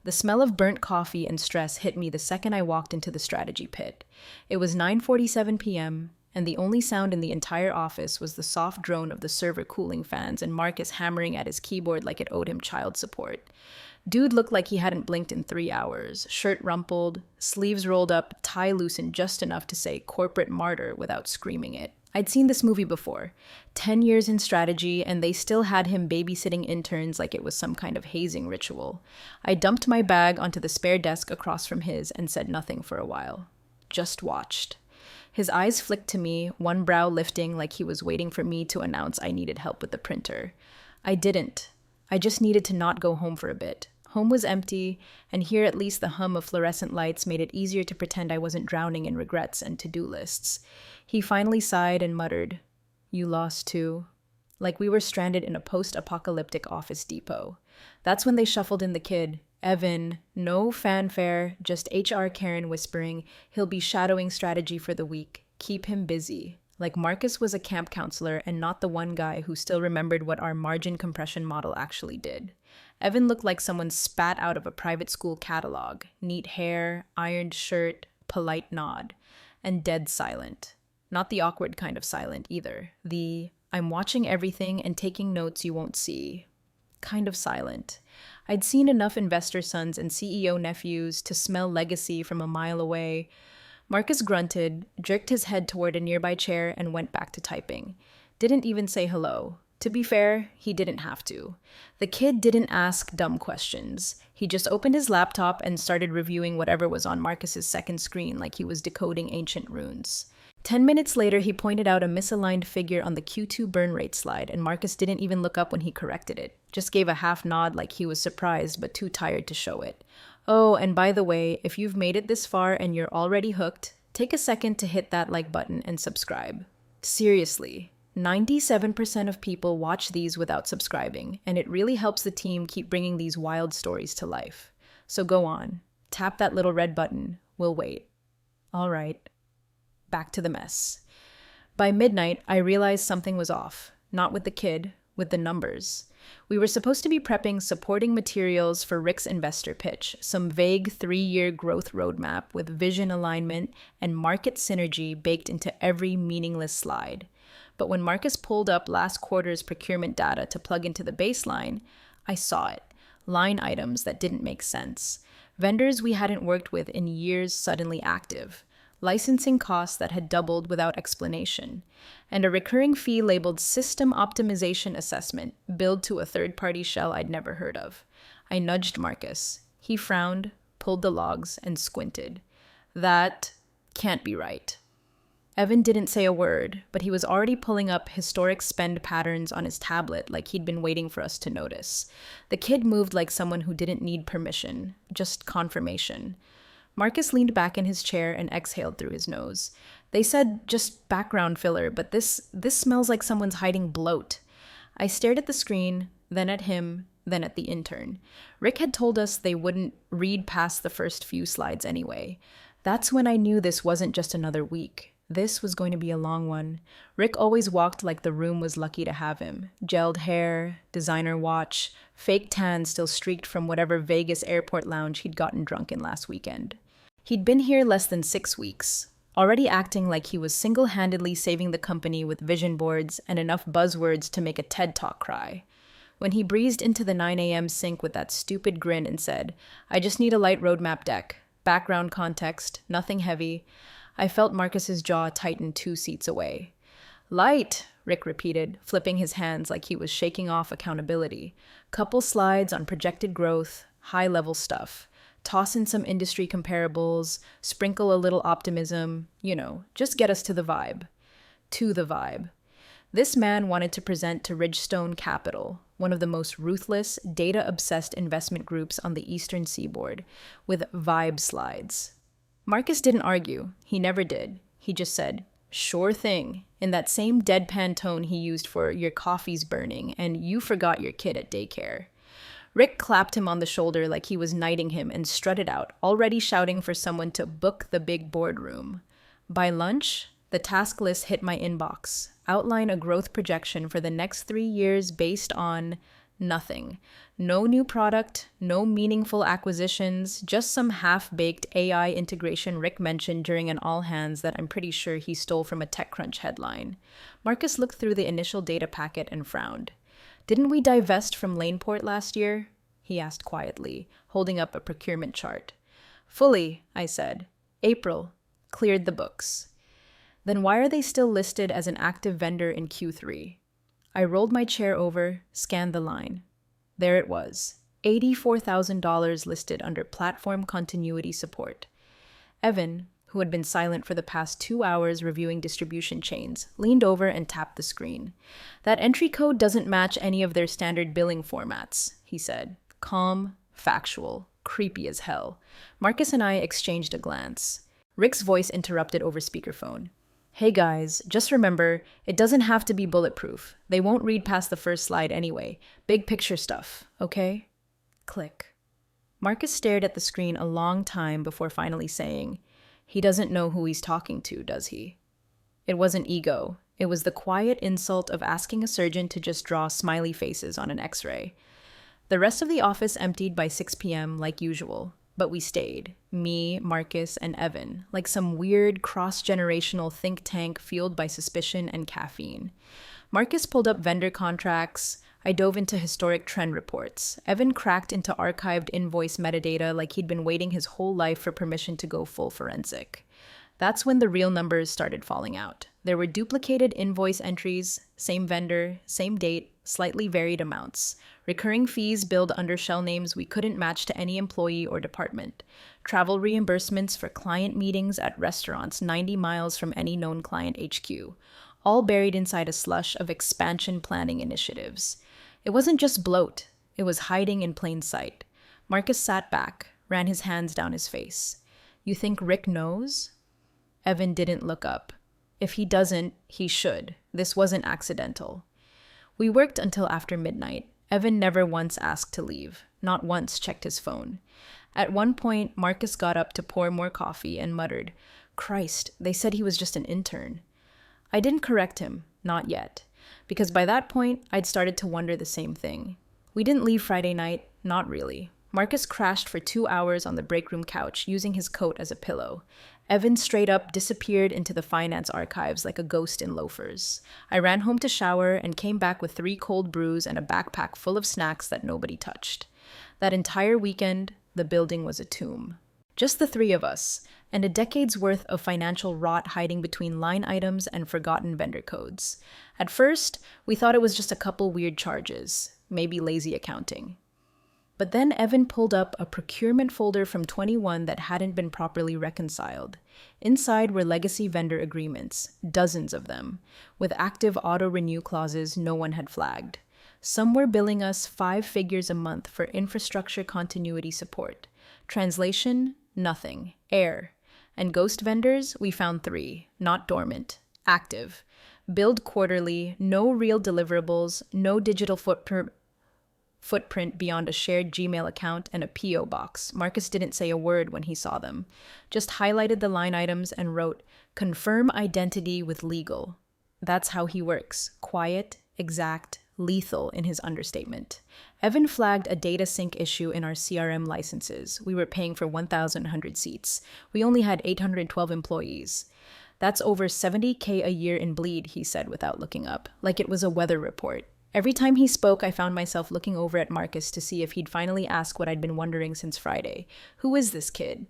The smell of burnt coffee and stress hit me the second I walked into the strategy pit. It was 9:47 p.m., and the only sound in the entire office was the soft drone of the server cooling fans and Marcus hammering at his keyboard like it owed him child support. Dude looked like he hadn't blinked in 3 hours, shirt rumpled, sleeves rolled up, tie loosened just enough to say corporate martyr without screaming it. I'd seen this movie before. 10 years in strategy, and they still had him babysitting interns like it was some kind of hazing ritual. I dumped my bag onto the spare desk across from his and said nothing for a while. Just watched. His eyes flicked to me, one brow lifting like he was waiting for me to announce I needed help with the printer. I didn't. I just needed to not go home for a bit. Home was empty, and here at least the hum of fluorescent lights made it easier to pretend I wasn't drowning in regrets and to-do lists. He finally sighed and muttered, "You lost too," like we were stranded in a post-apocalyptic office depot. That's when they shuffled in the kid, Evan, no fanfare, just HR Karen whispering, he'll be shadowing strategy for the week. Keep him busy. Like Marcus was a camp counselor and not the one guy who still remembered what our margin compression model actually did. Evan looked like someone spat out of a private school catalog. Neat hair, ironed shirt, polite nod, and dead silent. Not the awkward kind of silent either. The I'm watching everything and taking notes you won't see kind of silent. I'd seen enough investor sons and CEO nephews to smell legacy from a mile away. Marcus grunted, jerked his head toward a nearby chair, and went back to typing. Didn't even say hello. To be fair, he didn't have to. The kid didn't ask dumb questions. He just opened his laptop and started reviewing whatever was on Marcus's second screen like he was decoding ancient runes. 10 minutes later, he pointed out a misaligned figure on the Q2 burn rate slide, and Marcus didn't even look up when he corrected it. Just gave a half nod like he was surprised but too tired to show it. Oh, and by the way, if you've made it this far and you're already hooked, take a second to hit that like button and subscribe. Seriously, 97% of people watch these without subscribing, and it really helps the team keep bringing these wild stories to life. So go on, tap that little red button. We'll wait. All right. Back to the mess. By midnight, I realized something was off. Not with the kid, with the numbers. We were supposed to be prepping supporting materials for Rick's investor pitch, some vague 3-year growth roadmap with vision alignment and market synergy baked into every meaningless slide. But when Marcus pulled up last quarter's procurement data to plug into the baseline, I saw it. Line items that didn't make sense. Vendors we hadn't worked with in years suddenly active. Licensing costs that had doubled without explanation, and a recurring fee labeled System Optimization Assessment billed to a third-party shell I'd never heard of. I nudged Marcus. He frowned, pulled the logs, and squinted. That can't be right. Evan didn't say a word, but he was already pulling up historic spend patterns on his tablet like he'd been waiting for us to notice. The kid moved like someone who didn't need permission, just confirmation. Marcus leaned back in his chair and exhaled through his nose. They said just background filler, but this smells like someone's hiding bloat. I stared at the screen, then at him, then at the intern. Rick had told us they wouldn't read past the first few slides anyway. That's when I knew this wasn't just another week. This was going to be a long one. Rick always walked like the room was lucky to have him. Gelled hair, designer watch, fake tan still streaked from whatever Vegas airport lounge he'd gotten drunk in last weekend. He'd been here less than 6 weeks, already acting like he was single-handedly saving the company with vision boards and enough buzzwords to make a TED Talk cry. When he breezed into the 9 a.m. sync with that stupid grin and said, "I just need a light roadmap deck, background context, nothing heavy," I felt Marcus's jaw tighten 2 seats away. "Light," Rick repeated, flipping his hands like he was shaking off accountability. "Couple slides on projected growth, high-level stuff. Toss in some industry comparables, sprinkle a little optimism, just get us to the vibe." To the vibe. This man wanted to present to Ridgestone Capital, one of the most ruthless, data-obsessed investment groups on the eastern seaboard, with vibe slides. Marcus didn't argue. He never did. He just said, "Sure thing," in that same deadpan tone he used for "your coffee's burning" and "you forgot your kid at daycare." Rick clapped him on the shoulder like he was knighting him and strutted out, already shouting for someone to book the big boardroom. By lunch, the task list hit my inbox. Outline a growth projection for the next 3 years based on Nothing. No new product, no meaningful acquisitions, just some half-baked AI integration Rick mentioned during an all-hands that I'm pretty sure he stole from a TechCrunch headline. Marcus looked through the initial data packet and frowned. "Didn't we divest from Laneport last year?" he asked quietly, holding up a procurement chart. "Fully," I said. "April. Cleared the books." "Then why are they still listed as an active vendor in Q3? I rolled my chair over, scanned the line. There it was, $84,000 listed under platform continuity support. Evan, who had been silent for the past 2 hours reviewing distribution chains, leaned over and tapped the screen. "That entry code doesn't match any of their standard billing formats," he said. Calm, factual, creepy as hell. Marcus and I exchanged a glance. Rick's voice interrupted over speakerphone. "Hey guys, just remember, it doesn't have to be bulletproof. They won't read past the first slide anyway. Big picture stuff, okay?" Click. Marcus stared at the screen a long time before finally saying, "He doesn't know who he's talking to, does he?" It wasn't ego. It was the quiet insult of asking a surgeon to just draw smiley faces on an X-ray. The rest of the office emptied by 6 p.m. like usual. But we stayed, me, Marcus, and Evan, like some weird cross-generational think tank fueled by suspicion and caffeine. Marcus pulled up vendor contracts. I dove into historic trend reports. Evan cracked into archived invoice metadata like he'd been waiting his whole life for permission to go full forensic. That's when the real numbers started falling out. There were duplicated invoice entries, same vendor, same date, slightly varied amounts. Recurring fees billed under shell names we couldn't match to any employee or department. Travel reimbursements for client meetings at restaurants 90 miles from any known client HQ. All buried inside a slush of expansion planning initiatives. It wasn't just bloat. It was hiding in plain sight. Marcus sat back, ran his hands down his face. "You think Rick knows?" Evan didn't look up. If he doesn't, he should. This wasn't accidental. We worked until after midnight. Evan never once asked to leave, not once checked his phone. At one point, Marcus got up to pour more coffee and muttered, "Christ, they said he was just an intern." I didn't correct him, not yet, because by that point, I'd started to wonder the same thing. We didn't leave Friday night, not really. Marcus crashed for 2 hours on the break room couch, using his coat as a pillow. Evan straight up disappeared into the finance archives like a ghost in loafers. I ran home to shower and came back with 3 cold brews and a backpack full of snacks that nobody touched. That entire weekend, the building was a tomb. Just the 3 of us, and a decade's worth of financial rot hiding between line items and forgotten vendor codes. At first, we thought it was just a couple weird charges, maybe lazy accounting. But then Evan pulled up a procurement folder from 21 that hadn't been properly reconciled. Inside were legacy vendor agreements, dozens of them, with active auto-renew clauses no one had flagged. Some were billing us 5 figures a month for infrastructure continuity support. Translation, nothing, air. And ghost vendors, we found 3, not dormant, active. Billed quarterly, no real deliverables, no digital footprint beyond a shared Gmail account and a P.O. box. Marcus didn't say a word when he saw them, just highlighted the line items and wrote, "Confirm identity with legal." That's how he works, quiet, exact, lethal in his understatement. Evan flagged a data sync issue in our CRM licenses. We were paying for 1,100 seats. We only had 812 employees. "That's over $70K a year in bleed," he said without looking up, like it was a weather report. Every time he spoke, I found myself looking over at Marcus to see if he'd finally ask what I'd been wondering since Friday. Who is this kid?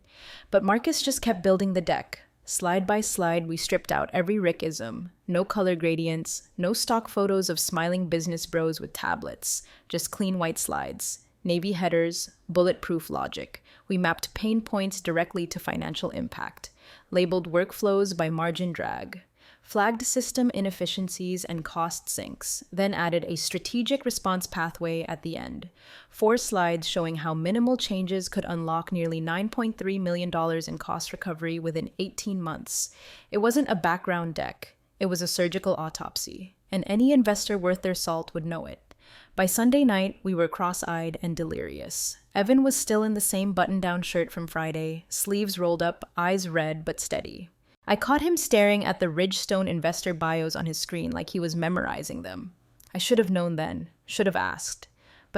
But Marcus just kept building the deck. Slide by slide, we stripped out every Rickism. No color gradients, no stock photos of smiling business bros with tablets, just clean white slides. Navy headers, bulletproof logic. We mapped pain points directly to financial impact. Labeled workflows by margin drag. Flagged system inefficiencies and cost sinks, then added a strategic response pathway at the end. 4 slides showing how minimal changes could unlock nearly $9.3 million in cost recovery within 18 months. It wasn't a background deck. It was a surgical autopsy, and any investor worth their salt would know it. By Sunday night, we were cross-eyed and delirious. Evan was still in the same button-down shirt from Friday, sleeves rolled up, eyes red but steady. I caught him staring at the Ridgestone investor bios on his screen like he was memorizing them. I should have known then, should have asked.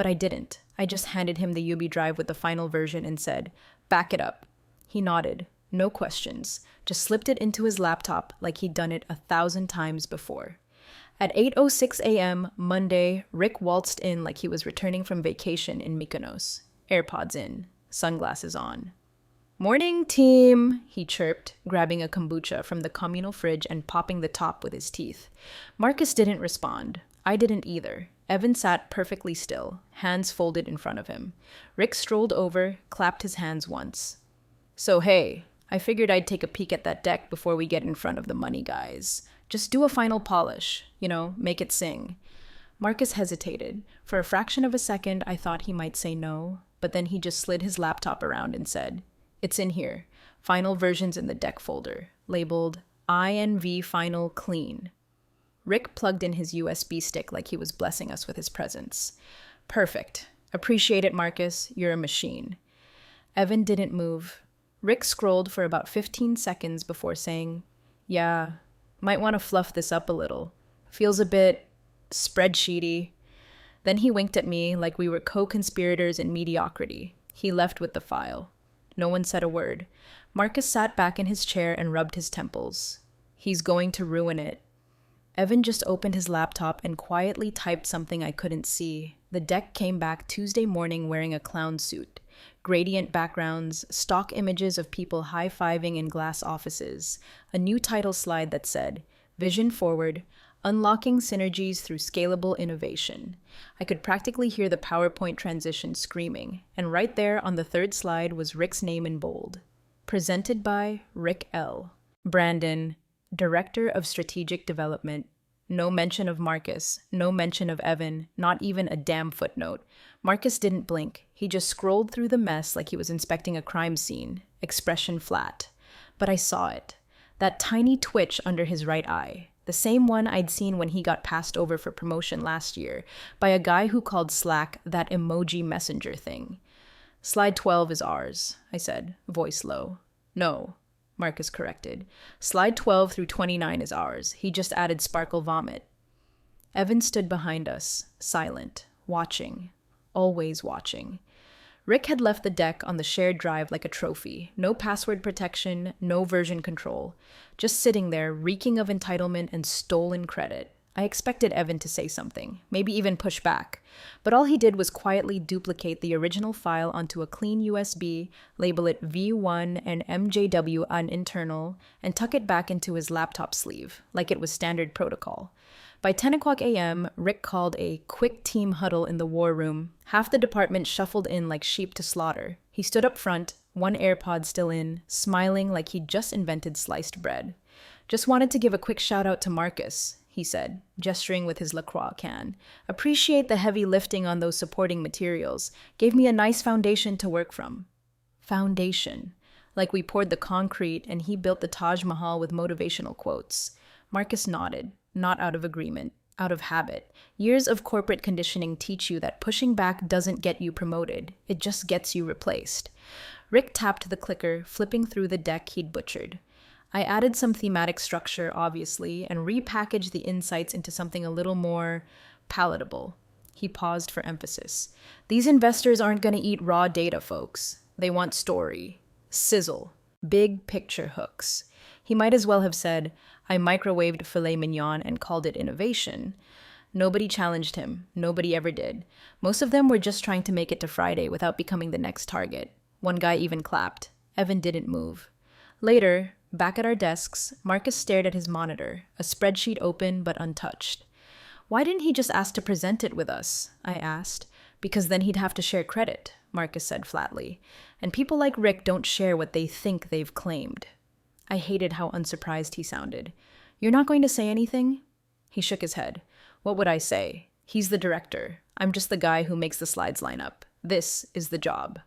But I didn't. I just handed him the UB drive with the final version and said, "Back it up." He nodded. No questions. Just slipped it into his laptop like he'd done it 1,000 times before. At 8:06 a.m. Monday, Rick waltzed in like he was returning from vacation in Mykonos. AirPods in, sunglasses on. "Morning, team," he chirped, grabbing a kombucha from the communal fridge and popping the top with his teeth. Marcus didn't respond. I didn't either. Evan sat perfectly still, hands folded in front of him. Rick strolled over, clapped his hands once. "So hey, I figured I'd take a peek at that deck before we get in front of the money guys. Just do a final polish, make it sing." Marcus hesitated. For a fraction of a second, I thought he might say no, but then he just slid his laptop around and said, "It's in here. Final version's in the deck folder, labeled INV Final Clean." Rick plugged in his USB stick like he was blessing us with his presence. "Perfect. Appreciate it, Marcus. You're a machine." Evan didn't move. Rick scrolled for about 15 seconds before saying, "Yeah, might want to fluff this up a little. Feels a bit spreadsheety." Then he winked at me like we were co-conspirators in mediocrity. He left with the file. No one said a word. Marcus sat back in his chair and rubbed his temples. "He's going to ruin it." Evan just opened his laptop and quietly typed something I couldn't see. The deck came back Tuesday morning wearing a clown suit. Gradient backgrounds, stock images of people high-fiving in glass offices, a new title slide that said, "Vision Forward, Unlocking Synergies Through Scalable Innovation." I could practically hear the PowerPoint transition screaming, and right there on the third slide was Rick's name in bold. Presented by Rick L. Brandon, Director of Strategic Development. No mention of Marcus, no mention of Evan, not even a damn footnote. Marcus didn't blink. He just scrolled through the mess like he was inspecting a crime scene, expression flat. But I saw it. That tiny twitch under his right eye. The same one I'd seen when he got passed over for promotion last year by a guy who called Slack that emoji messenger thing. "Slide 12 is ours," I said, voice low. "No," Marcus corrected. "Slide 12 through 29 is ours. He just added sparkle vomit." Evan stood behind us, silent, watching, always watching. Rick had left the deck on the shared drive like a trophy. No password protection, no version control. Just sitting there, reeking of entitlement and stolen credit. I expected Evan to say something, maybe even push back. But all he did was quietly duplicate the original file onto a clean USB, label it V1 and MJW on internal, and tuck it back into his laptop sleeve, like it was standard protocol. By 10 o'clock a.m., Rick called a quick team huddle in the war room. Half the department shuffled in like sheep to slaughter. He stood up front, one AirPod still in, smiling like he'd just invented sliced bread. "Just wanted to give a quick shout out to Marcus," he said, gesturing with his LaCroix can. "Appreciate the heavy lifting on those supporting materials. Gave me a nice foundation to work from." Foundation. Like we poured the concrete and he built the Taj Mahal with motivational quotes. Marcus nodded. Not out of agreement, out of habit. Years of corporate conditioning teach you that pushing back doesn't get you promoted. It just gets you replaced. Rick tapped the clicker, flipping through the deck he'd butchered. I added some thematic structure, obviously, and repackaged the insights into something a little more palatable. He paused for emphasis. "These investors aren't going to eat raw data, folks. They want story, sizzle, big picture hooks." He might as well have said, "I microwaved filet mignon and called it innovation." Nobody challenged him. Nobody ever did. Most of them were just trying to make it to Friday without becoming the next target. One guy even clapped. Evan didn't move. Later, back at our desks, Marcus stared at his monitor, a spreadsheet open but untouched. "Why didn't he just ask to present it with us?" I asked. "Because then he'd have to share credit," Marcus said flatly. "And people like Rick don't share what they think they've claimed." I hated how unsurprised he sounded. "You're not going to say anything?" He shook his head. "What would I say? He's the director. I'm just the guy who makes the slides line up. This is the job."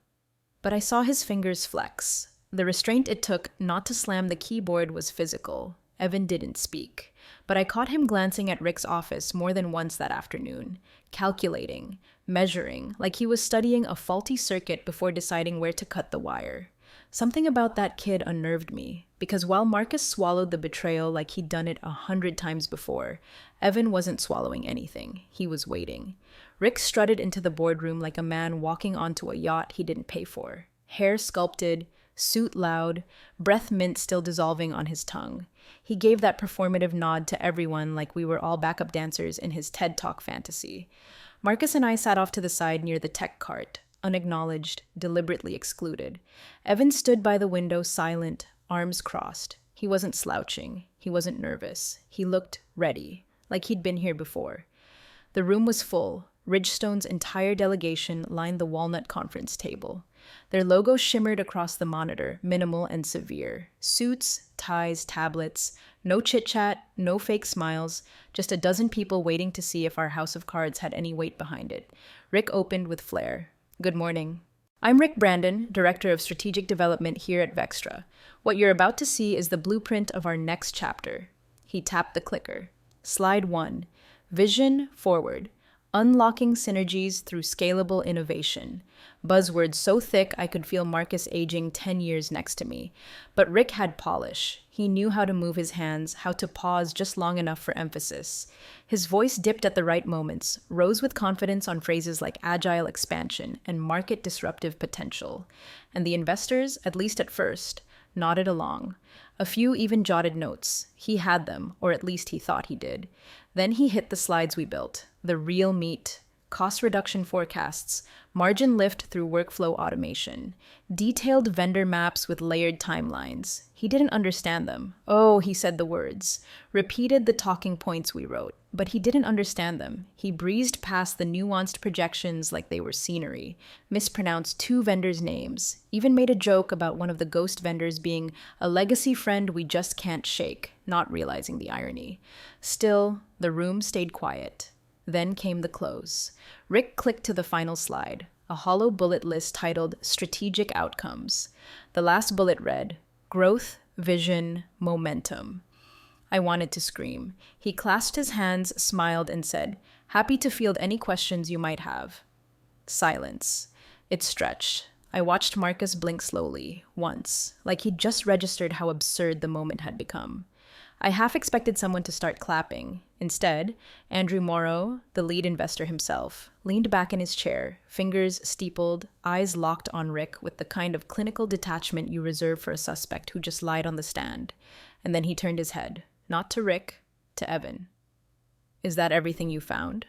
But I saw his fingers flex. The restraint it took not to slam the keyboard was physical. Evan didn't speak. But I caught him glancing at Rick's office more than once that afternoon, calculating, measuring, like he was studying a faulty circuit before deciding where to cut the wire. Something about that kid unnerved me, because while Marcus swallowed the betrayal like he'd done it 100 times before, Evan wasn't swallowing anything. He was waiting. Rick strutted into the boardroom like a man walking onto a yacht he didn't pay for. Hair sculpted, suit loud, breath mint still dissolving on his tongue. He gave that performative nod to everyone like we were all backup dancers in his TED Talk fantasy. Marcus and I sat off to the side near the tech cart, unacknowledged, deliberately excluded. Evan stood by the window silent, arms crossed. He wasn't slouching. He wasn't nervous. He looked ready, like he'd been here before. The room was full. Ridgestone's entire delegation lined the walnut conference table. Their logo shimmered across the monitor, minimal and severe. Suits, ties, tablets. No chit-chat, no fake smiles, just a dozen people waiting to see if our house of cards had any weight behind it. Rick opened with flair. Good morning. I'm Rick Brandon, Director of Strategic Development here at Vextra. What you're about to see is the blueprint of our next chapter. He tapped the clicker. Slide 1. Vision forward. Unlocking synergies through scalable innovation. Buzzwords so thick I could feel Marcus aging 10 years next to me. But Rick had polish. He knew how to move his hands, how to pause just long enough for emphasis. His voice dipped at the right moments, rose with confidence on phrases like agile expansion and market disruptive potential. And the investors, at least at first, nodded along. A few even jotted notes. He had them, or at least he thought he did. Then he hit the slides we built, the real meat, cost reduction forecasts, margin lift through workflow automation, detailed vendor maps with layered timelines. He didn't understand them. Oh, he said the words, repeated the talking points we wrote, but he didn't understand them. He breezed past the nuanced projections like they were scenery, mispronounced 2 vendors' names, even made a joke about one of the ghost vendors being a legacy friend we just can't shake, not realizing the irony. Still, the room stayed quiet. Then came the close. Rick clicked to the final slide, a hollow bullet list titled Strategic Outcomes. The last bullet read, Growth, Vision, Momentum. I wanted to scream. He clasped his hands, smiled, and said, Happy to field any questions you might have. Silence. It stretched. I watched Marcus blink slowly, once, like he'd just registered how absurd the moment had become. I half expected someone to start clapping. Instead, Andrew Morrow, the lead investor himself, leaned back in his chair, fingers steepled, eyes locked on Rick with the kind of clinical detachment you reserve for a suspect who just lied on the stand. And then he turned his head, not to Rick, to Evan. Is that everything you found?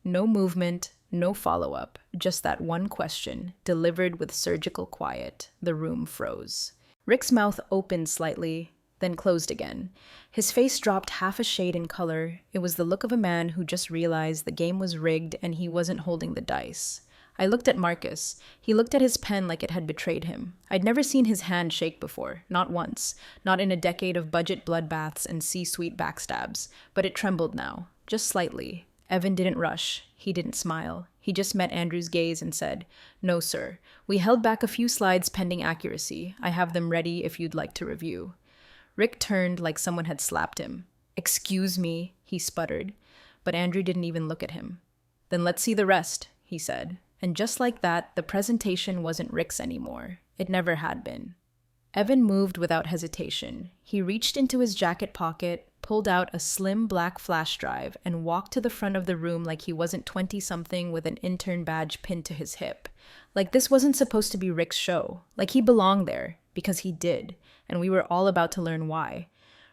No movement, no follow-up, just that one question, delivered with surgical quiet. The room froze. Rick's mouth opened slightly, then closed again. His face dropped half a shade in color. It was the look of a man who just realized the game was rigged and he wasn't holding the dice. I looked at Marcus. He looked at his pen like it had betrayed him. I'd never seen his hand shake before, not once, not in a decade of budget bloodbaths and C-suite backstabs, but it trembled now, just slightly. Evan didn't rush. He didn't smile. He just met Andrew's gaze and said, No, sir. We held back a few slides pending accuracy. I have them ready if you'd like to review. Rick turned like someone had slapped him. Excuse me, he sputtered, but Andrew didn't even look at him. Then let's see the rest, he said. And just like that, the presentation wasn't Rick's anymore. It never had been. Evan moved without hesitation. He reached into his jacket pocket, pulled out a slim black flash drive, and walked to the front of the room like he wasn't 20-something with an intern badge pinned to his hip. Like this wasn't supposed to be Rick's show. Like he belonged there, because he did. And we were all about to learn why.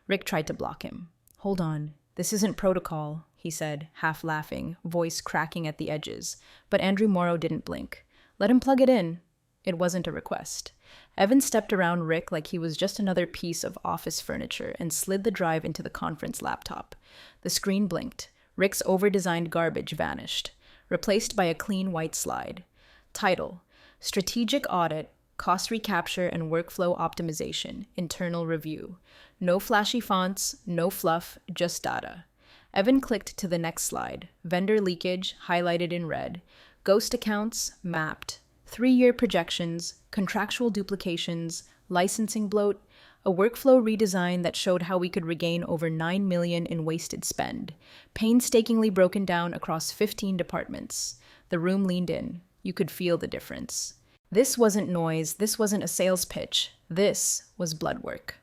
Rick tried to block him. Hold on, this isn't protocol, he said, half laughing, voice cracking at the edges. But Andrew Morrow didn't blink. Let him plug it in. It wasn't a request. Evan stepped around Rick like he was just another piece of office furniture and slid the drive into the conference laptop. The screen blinked. Rick's over-designed garbage vanished, replaced by a clean white slide. Title: Strategic Audit, Cost Recapture and Workflow Optimization, Internal Review. No flashy fonts, no fluff, just data. Evan clicked to the next slide. Vendor leakage, highlighted in red. Ghost accounts, mapped. 3-year projections, contractual duplications, licensing bloat, a workflow redesign that showed how we could regain over $9 million in wasted spend, painstakingly broken down across 15 departments. The room leaned in. You could feel the difference. This wasn't noise, this wasn't a sales pitch. This was blood work.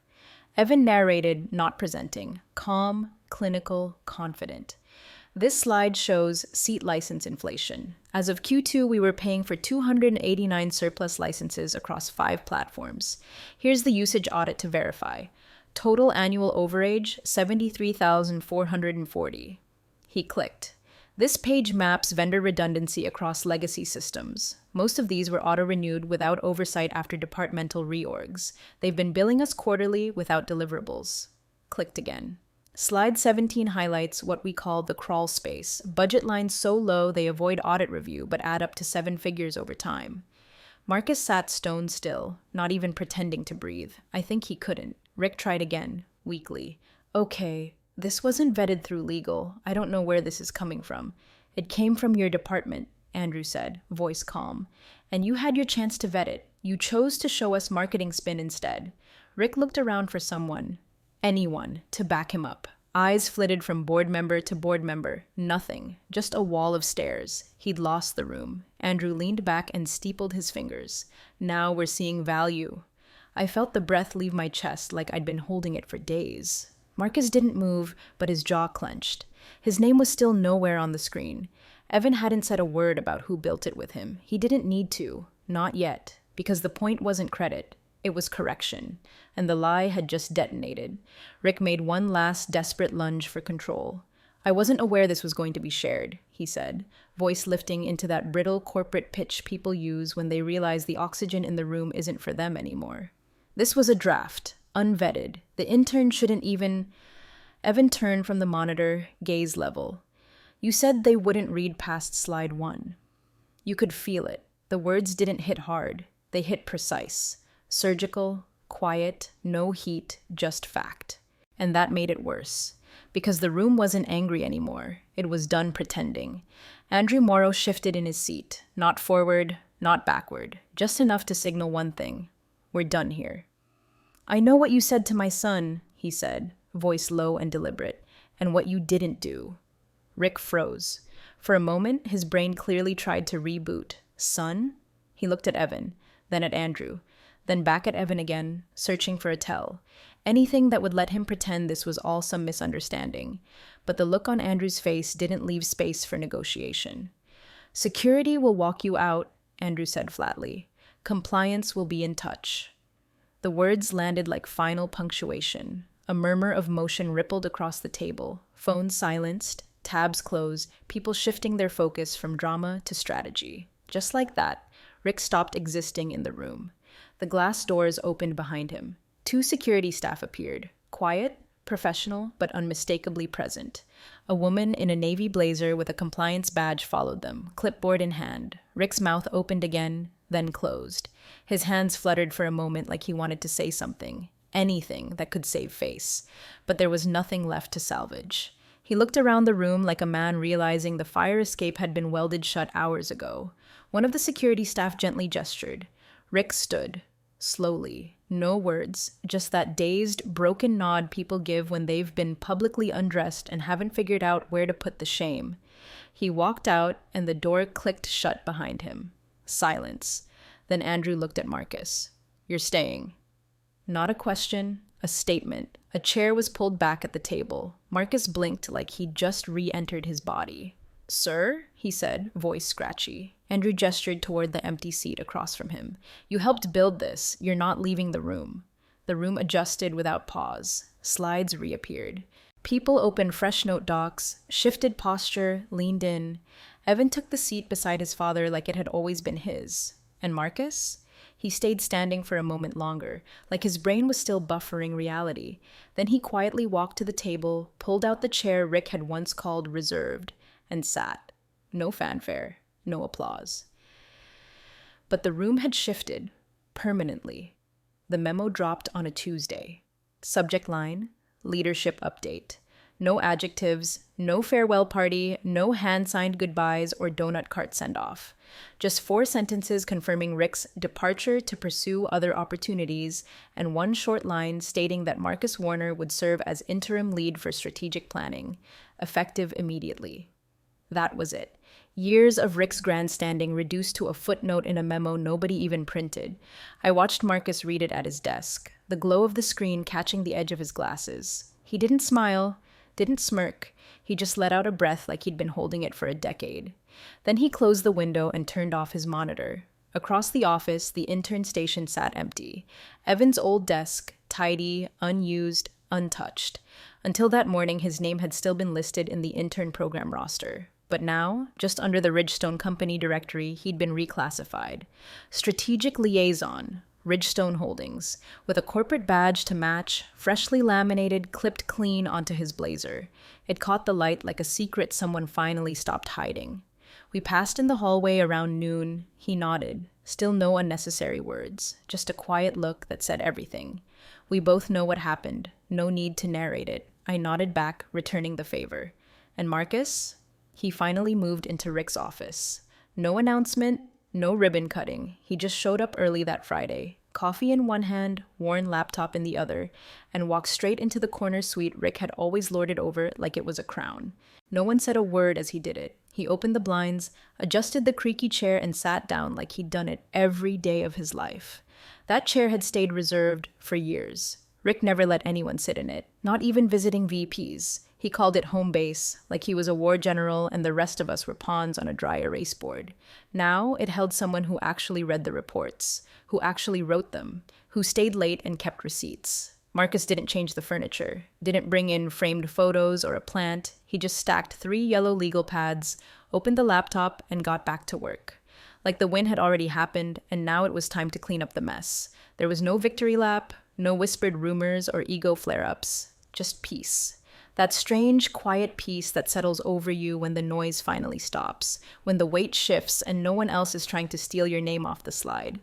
Evan narrated, not presenting. Calm, clinical, confident. This slide shows seat license inflation. As of Q2, we were paying for 289 surplus licenses across 5 platforms. Here's the usage audit to verify. Total annual overage, 73,440. He clicked. This page maps vendor redundancy across legacy systems. Most of these were auto-renewed without oversight after departmental reorgs. They've been billing us quarterly without deliverables. Clicked again. Slide 17 highlights what we call the crawl space, budget lines so low they avoid audit review but add up to 7 figures over time. Marcus sat stone still, not even pretending to breathe. I think he couldn't. Rick tried again, weakly. Okay, this wasn't vetted through legal. I don't know where this is coming from. It came from your department, Andrew said, voice calm. And you had your chance to vet it. You chose to show us marketing spin instead. Rick looked around for someone, anyone, to back him up. Eyes flitted from board member to board member. Nothing. Just a wall of stares. He'd lost the room. Andrew leaned back and steepled his fingers. Now we're seeing value. I felt the breath leave my chest like I'd been holding it for days. Marcus didn't move, but his jaw clenched. His name was still nowhere on the screen. Evan hadn't said a word about who built it with him. He didn't need to. Not yet. Because the point wasn't credit. It was correction. And the lie had just detonated. Rick made one last desperate lunge for control. I wasn't aware this was going to be shared, he said, voice lifting into that brittle corporate pitch people use when they realize the oxygen in the room isn't for them anymore. This was a draft, unvetted. The intern shouldn't even... Evan turned from the monitor, gaze level. You said they wouldn't read past slide 1. You could feel it. The words didn't hit hard. They hit precise. Surgical, quiet, no heat, just fact. And that made it worse. Because the room wasn't angry anymore. It was done pretending. Andrew Morrow shifted in his seat. Not forward, not backward. Just enough to signal one thing. We're done here. I know what you said to my son, he said, voice low and deliberate, and what you didn't do. Rick froze. For a moment, his brain clearly tried to reboot. Son? He looked at Evan, then at Andrew, then back at Evan again, searching for a tell. Anything that would let him pretend this was all some misunderstanding. But the look on Andrew's face didn't leave space for negotiation. Security will walk you out, Andrew said flatly. Compliance will be in touch. The words landed like final punctuation. A murmur of motion rippled across the table. Phones silenced, tabs closed, people shifting their focus from drama to strategy. Just like that, Rick stopped existing in the room. The glass doors opened behind him. 2 security staff appeared, quiet, professional, but unmistakably present. A woman in a navy blazer with a compliance badge followed them, clipboard in hand. Rick's mouth opened again, then closed. His hands fluttered for a moment like he wanted to say something, anything that could save face. But there was nothing left to salvage. He looked around the room like a man realizing the fire escape had been welded shut hours ago. One of the security staff gently gestured. Rick stood, slowly. No words, just that dazed, broken nod people give when they've been publicly undressed and haven't figured out where to put the shame. He walked out, and the door clicked shut behind him. Silence. Then Andrew looked at Marcus. You're staying. Not a question, a statement. A chair was pulled back at the table. Marcus blinked like he'd just re-entered his body. Sir? He said, voice scratchy. Andrew gestured toward the empty seat across from him. You helped build this. You're not leaving the room. The room adjusted without pause. Slides reappeared. People opened fresh note docs, shifted posture, leaned in. Evan took the seat beside his father like it had always been his. And Marcus? He stayed standing for a moment longer, like his brain was still buffering reality. Then he quietly walked to the table, pulled out the chair Rick had once called reserved, and sat. No fanfare, no applause. But the room had shifted, permanently. The memo dropped on a Tuesday. Subject line, leadership update. No adjectives, no farewell party, no hand-signed goodbyes or donut cart send-off. Just 4 sentences confirming Rick's departure to pursue other opportunities, and 1 short line stating that Marcus Warner would serve as interim lead for strategic planning, effective immediately. That was it. Years of Rick's grandstanding reduced to a footnote in a memo nobody even printed. I watched Marcus read it at his desk, the glow of the screen catching the edge of his glasses. He didn't smile, Didn't smirk. He just let out a breath like he'd been holding it for a decade. Then he closed the window and turned off his monitor. Across the office, the intern station sat empty. Evan's old desk, tidy, unused, untouched. Until that morning, his name had still been listed in the intern program roster. But now, just under the Ridgestone Company directory, he'd been reclassified. Strategic Liaison, Ridgestone Holdings, with a corporate badge to match, freshly laminated, clipped clean onto his blazer. It caught the light like a secret someone finally stopped hiding. We passed in the hallway around noon. He nodded. Still no unnecessary words, just a quiet look that said everything. We both know what happened. No need to narrate it. I nodded back, returning the favor. And Marcus? He finally moved into Rick's office. No announcement, no ribbon cutting. He just showed up early that Friday, coffee in one hand, worn laptop in the other, and walked straight into the corner suite Rick had always lorded over like it was a crown. No one said a word as he did it. He opened the blinds, adjusted the creaky chair, and sat down like he'd done it every day of his life. That chair had stayed reserved for years. Rick never let anyone sit in it, not even visiting VPs. He called it home base, like he was a war general and the rest of us were pawns on a dry erase board. Now it held someone who actually read the reports, who actually wrote them, who stayed late and kept receipts. Marcus didn't change the furniture, didn't bring in framed photos or a plant. He just stacked 3 yellow legal pads, opened the laptop, and got back to work. Like the win had already happened, and now it was time to clean up the mess. There was no victory lap, no whispered rumors or ego flare-ups, just peace. That strange, quiet peace that settles over you when the noise finally stops, when the weight shifts and no one else is trying to steal your name off the slide.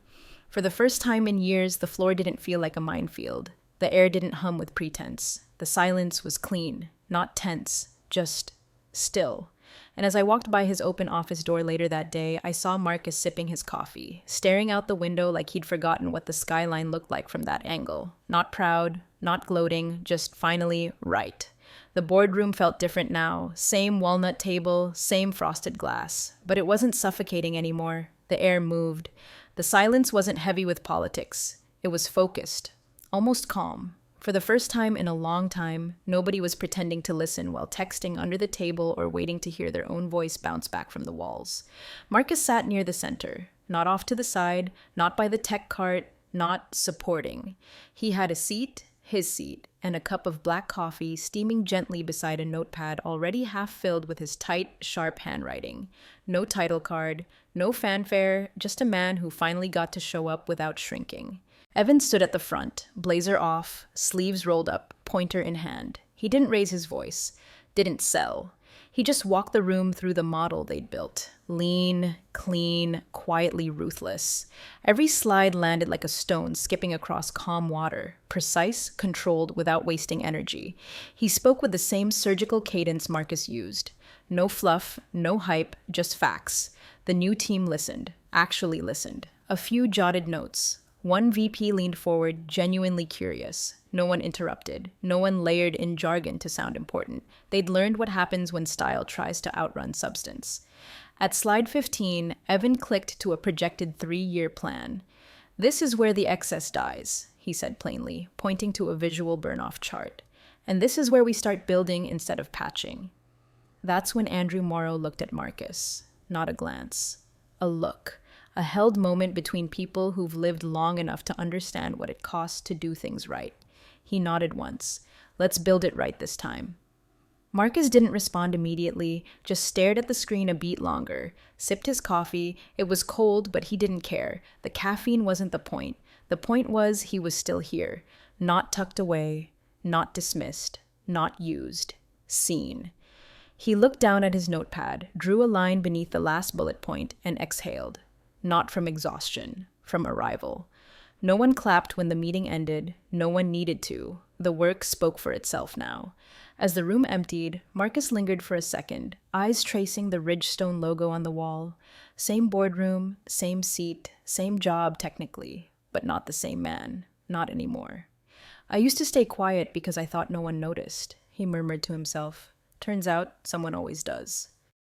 For the first time in years, the floor didn't feel like a minefield. The air didn't hum with pretense. The silence was clean, not tense, just still. And as I walked by his open office door later that day, I saw Marcus sipping his coffee, staring out the window like he'd forgotten what the skyline looked like from that angle. Not proud, not gloating, just finally right. The boardroom felt different now. Same walnut table, same frosted glass. But it wasn't suffocating anymore. The air moved. The silence wasn't heavy with politics. It was focused, almost calm. For the first time in a long time, nobody was pretending to listen while texting under the table or waiting to hear their own voice bounce back from the walls. Marcus sat near the center, not off to the side, not by the tech cart, not supporting. He had a seat, his seat, and a cup of black coffee steaming gently beside a notepad already half filled with his tight, sharp handwriting. No title card, no fanfare, just a man who finally got to show up without shrinking. Evan stood at the front, blazer off, sleeves rolled up, pointer in hand. He didn't raise his voice, didn't sell. He just walked the room through the model they'd built. Lean, clean, quietly ruthless. Every slide landed like a stone skipping across calm water, precise, controlled, without wasting energy. He spoke with the same surgical cadence Marcus used. No fluff, no hype, just facts. The new team listened, actually listened. A few jotted notes. One VP leaned forward, genuinely curious. No one interrupted. No one layered in jargon to sound important. They'd learned what happens when style tries to outrun substance. At slide 15, Evan clicked to a projected 3-year plan. "This is where the excess dies," he said plainly, pointing to a visual burn-off chart. "And this is where we start building instead of patching." That's when Andrew Morrow looked at Marcus. Not a glance. A look. A held moment between people who've lived long enough to understand what it costs to do things right. He nodded once. "Let's build it right this time." Marcus didn't respond immediately, just stared at the screen a beat longer, sipped his coffee. It was cold, but he didn't care. The caffeine wasn't the point. The point was he was still here, not tucked away, not dismissed, not used, seen. He looked down at his notepad, drew a line beneath the last bullet point, and exhaled. Not from exhaustion, from arrival. No one clapped when the meeting ended. No one needed to. The work spoke for itself now. As the room emptied, Marcus lingered for a second, eyes tracing the Ridgestone logo on the wall. Same boardroom, same seat, same job technically, but not the same man. Not anymore. "I used to stay quiet because I thought no one noticed," he murmured to himself. "Turns out someone always does."